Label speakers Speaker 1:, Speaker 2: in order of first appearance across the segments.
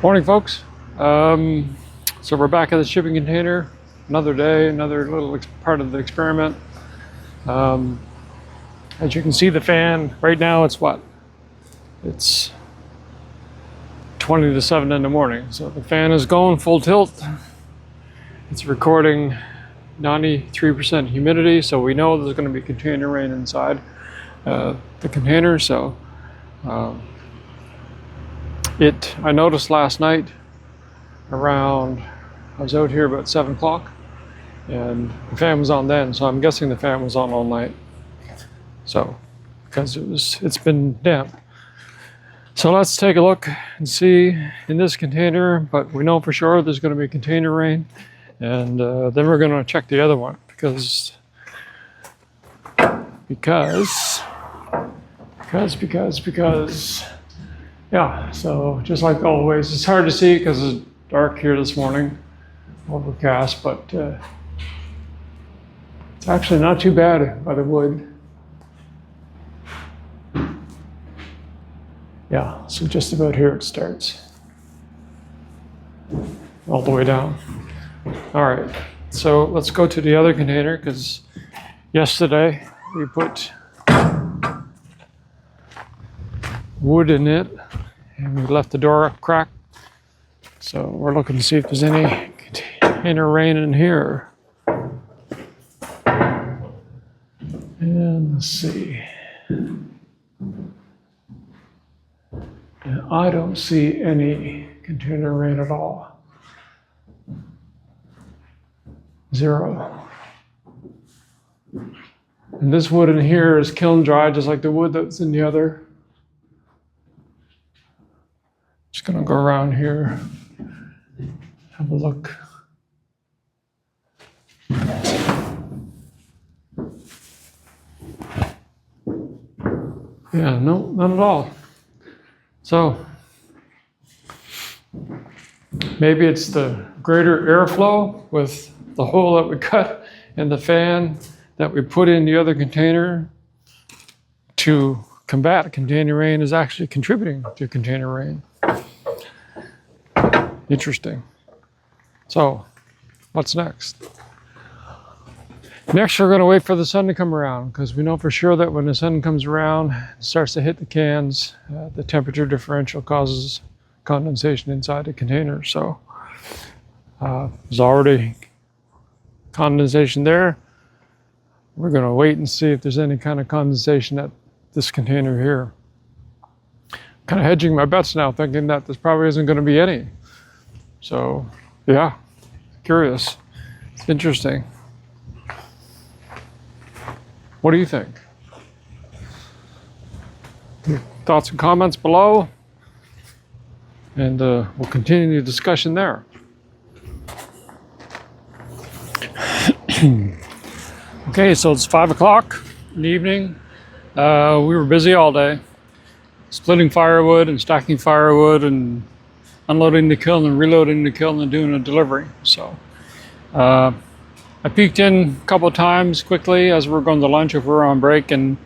Speaker 1: Morning, folks. So we're back at the shipping container. Another day, another little part of the experiment. As you can see, the fan right now, it's what? It's 20 to 7 in the morning. So the fan is going full tilt. It's recording 93% humidity, so we know there's going to be container rain inside the container. So I noticed last night around, I was out here about 7 o'clock and the fan was on then, so I'm guessing the fan was on all night. So, because it's been damp. So let's take a look and see in this container, but we know for sure there's going to be container rain, and then we're going to check the other one because yeah, so just like always, it's hard to see because it's dark here this morning, overcast, but it's actually not too bad by the wood. Yeah, so just about here it starts, all the way down. All right, so let's go to the other container because yesterday we put wood in it and we left the door cracked. So we're looking to see if there's any container rain in here. And let's see. And I don't see any container rain at all. Zero. And this wood in here is kiln dry, just like the wood that's in the other. Just gonna go around here, have a look. Yeah, no, not at all. So maybe it's the greater airflow with the hole that we cut and the fan that we put in the other container to combat container rain is actually contributing to container rain. Interesting. So what's next? Next, we're going to wait for the sun to come around because we know for sure that when the sun comes around and starts to hit the cans, the temperature differential causes condensation inside the container. So there's already condensation there. We're going to wait and see if there's any kind of condensation at this container here. Kind of hedging my bets now, thinking that there probably isn't going to be any. So yeah, curious. It's interesting. What do you think? Your thoughts and comments below, and we'll continue the discussion there. Okay, so it's 5 o'clock in the evening. We were busy all day, splitting firewood and stacking firewood and unloading the kiln and reloading the kiln and doing a delivery. So I peeked in a couple of times quickly as we were going to lunch if we were on break, and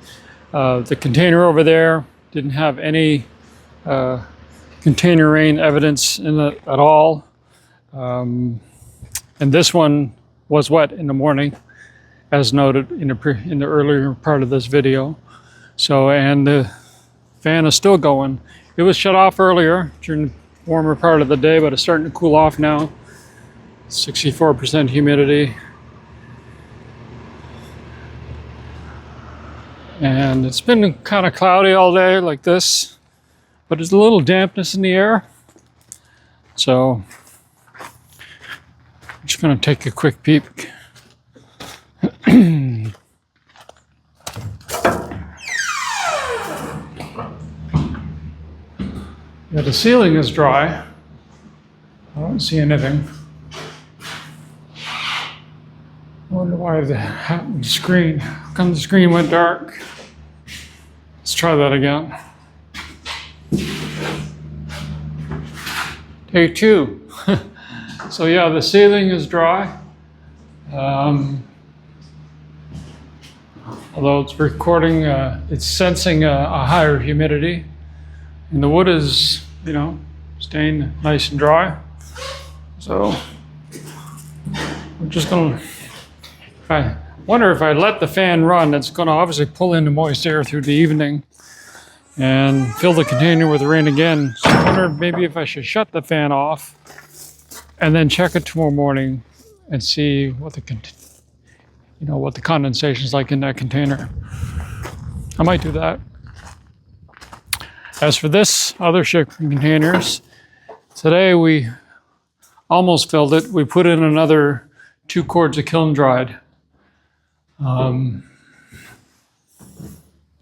Speaker 1: the container over there didn't have any container rain evidence in it at all. And this one was wet in the morning, as noted in the earlier part of this video. So, and the fan is still going. It was shut off earlier during the warmer part of the day, but it's starting to cool off now. 64% humidity. And it's been kind of cloudy all day like this, but there's a little dampness in the air. So I'm just going to take a quick peek. Yeah, the ceiling is dry. I don't see anything. I wonder why the screen, how come the screen went dark? Let's try that again. Take 2. So yeah, the ceiling is dry. Although it's recording, it's sensing a higher humidity. And the wood is, staying nice and dry. So I'm just gonna, I wonder if I let the fan run, it's gonna obviously pull in the moist air through the evening and fill the container with rain again. So I wonder maybe if I should shut the fan off and then check it tomorrow morning and see what the condensation is like in that container. I might do that. As for this other shipping containers, today we almost filled it. We put in another 2 quarts of kiln dried. So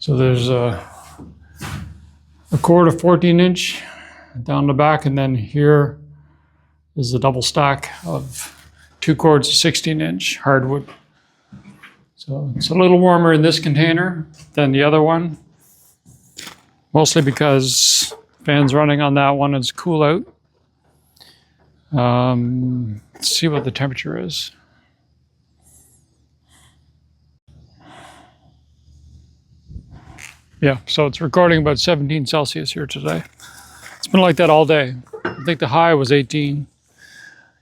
Speaker 1: there's a quart of 14-inch down the back, and then here is a double stack of 2 quarts of 16-inch hardwood. So it's a little warmer in this container than the other one, mostly because the fan's running on that one. It's cool out. Let's see what the temperature is. Yeah, so it's recording about 17 Celsius here today. It's been like that all day. I think the high was 18.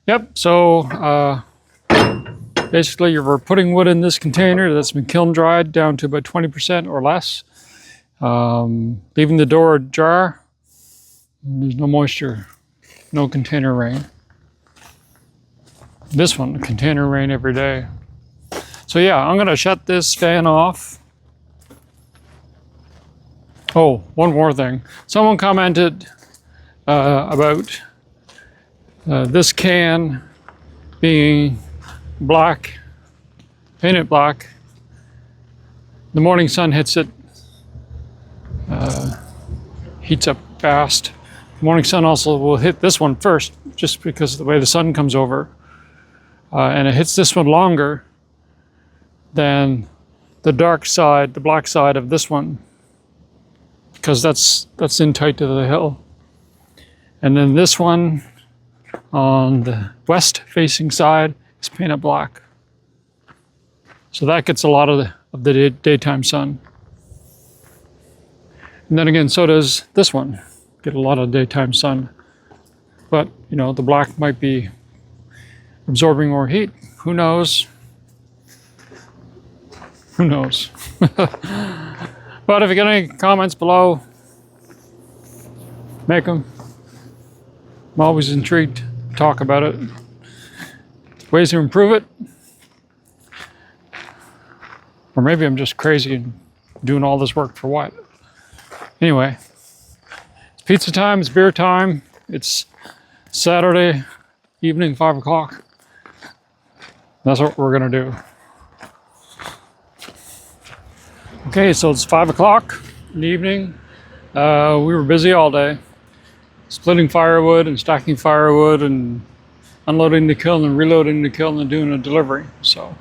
Speaker 1: Yep, so basically we're putting wood in this container that's been kiln dried down to about 20% or less. Leaving the door ajar. There's no moisture, no container rain. This one, container rain every day. So yeah, I'm gonna shut this fan off. Oh, one more thing. Someone commented about this can being black, painted black. The morning sun hits it, heats up fast. The morning sun also will hit this one first, just because of the way the sun comes over. And it hits this one longer than the dark side, the black side of this one, because that's in tight to the hill. And then this one on the west facing side is painted black. So that gets a lot of the daytime sun. And then again, so does this one, get a lot of daytime sun. But, you know, the black might be absorbing more heat. Who knows? Who knows? But if you got any comments below, make them. I'm always intrigued to talk about it. Ways to improve it. Or maybe I'm just crazy and doing all this work for what? Anyway, it's pizza time, it's beer time. It's Saturday evening, 5 o'clock. That's what we're gonna do. Okay, so it's 5 o'clock in the evening. We were busy all day, splitting firewood and stacking firewood and unloading the kiln and reloading the kiln and doing a delivery. So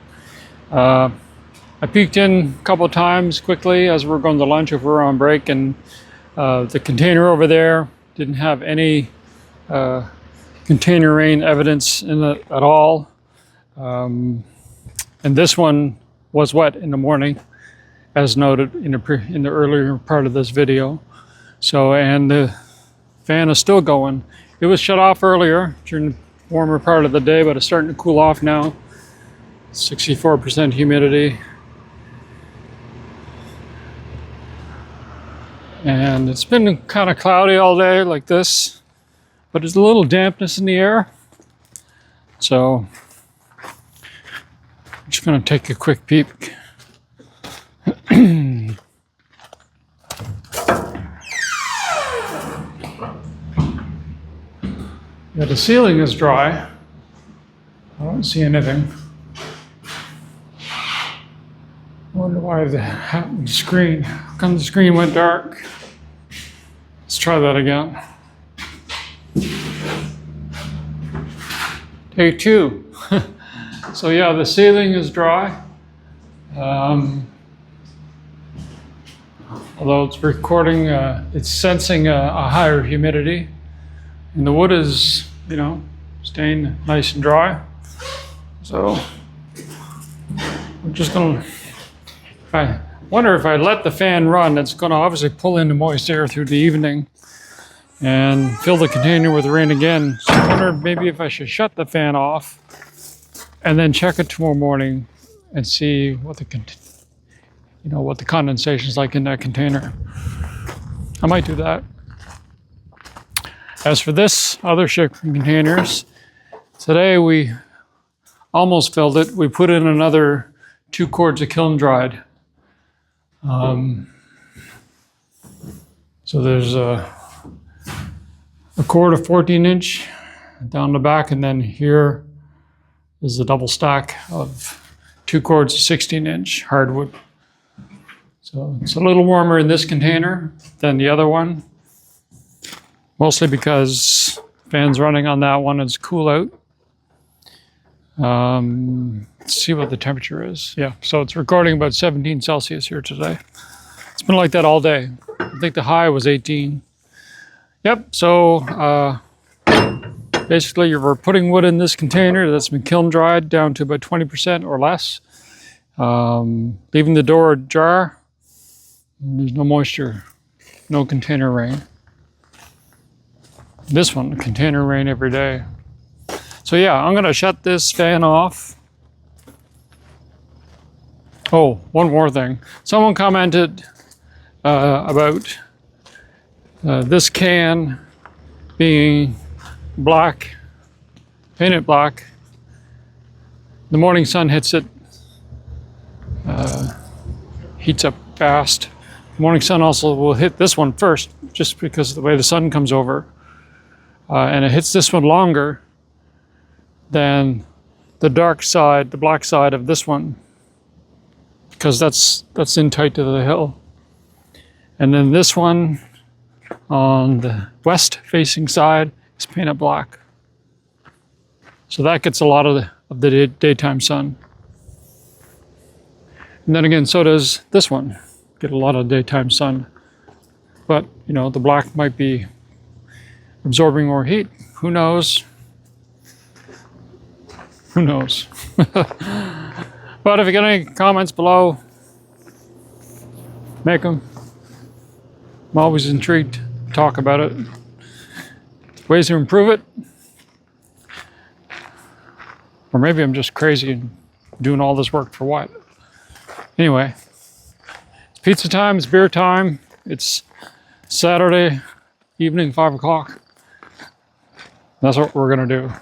Speaker 1: I peeked in a couple of times quickly as we were going to lunch if we were on break, and the container over there didn't have any container rain evidence in it at all. And this one was wet in the morning, as noted in the earlier part of this video. So, and the fan is still going. It was shut off earlier during the warmer part of the day, but it's starting to cool off now. 64% humidity. And it's been kind of cloudy all day like this, but there's a little dampness in the air. So I'm just gonna take a quick peek. Yeah, the ceiling is dry. I don't see anything. I wonder why the screen, how come the screen went dark? Let's try that again. Take 2. So yeah, the ceiling is dry. Although it's recording, it's sensing a higher humidity. And the wood is, you know, staying nice and dry. So I'm just gonna, I wonder if I let the fan run, it's gonna obviously pull in the moist air through the evening and fill the container with rain again. So I wondered maybe if I should shut the fan off and then check it tomorrow morning and see what what the condensation is like in that container. I might do that. As for this other shipping containers, today we almost filled it. We put in another 2 quarts of kiln dried. So there's a quart of 14-inch down the back, and then here is a double stack of 2 quarts of 16-inch hardwood. So it's a little warmer in this container than the other one, mostly because fan's running on that one. It's cool out. Let's see what the temperature is. Yeah, so it's recording about 17 Celsius here today. It's been like that all day. I think the high was 18. Yep, so basically we're putting wood in this container that's been kiln dried down to about 20% or less. Leaving the door ajar. There's no moisture, no container rain. This one, container rain every day. So yeah, I'm gonna shut this fan off. Oh, one more thing. Someone commented about this can being black, painted black. The morning sun hits it, heats up fast. The morning sun also will hit this one first, just because of the way the sun comes over. And it hits this one longer than the dark side, the black side of this one, because that's in tight to the hill. And then this one on the west facing side is painted black. So that gets a lot of the daytime sun. And then again, so does this one. Get a lot of daytime sun. But, the black might be absorbing more heat. Who knows? Who knows? But if you got any comments below, make them. I'm always intrigued to talk about it. Ways to improve it. Or maybe I'm just crazy and doing all this work for what? Anyway, it's pizza time, it's beer time. It's Saturday evening, 5 o'clock. That's what we're gonna do.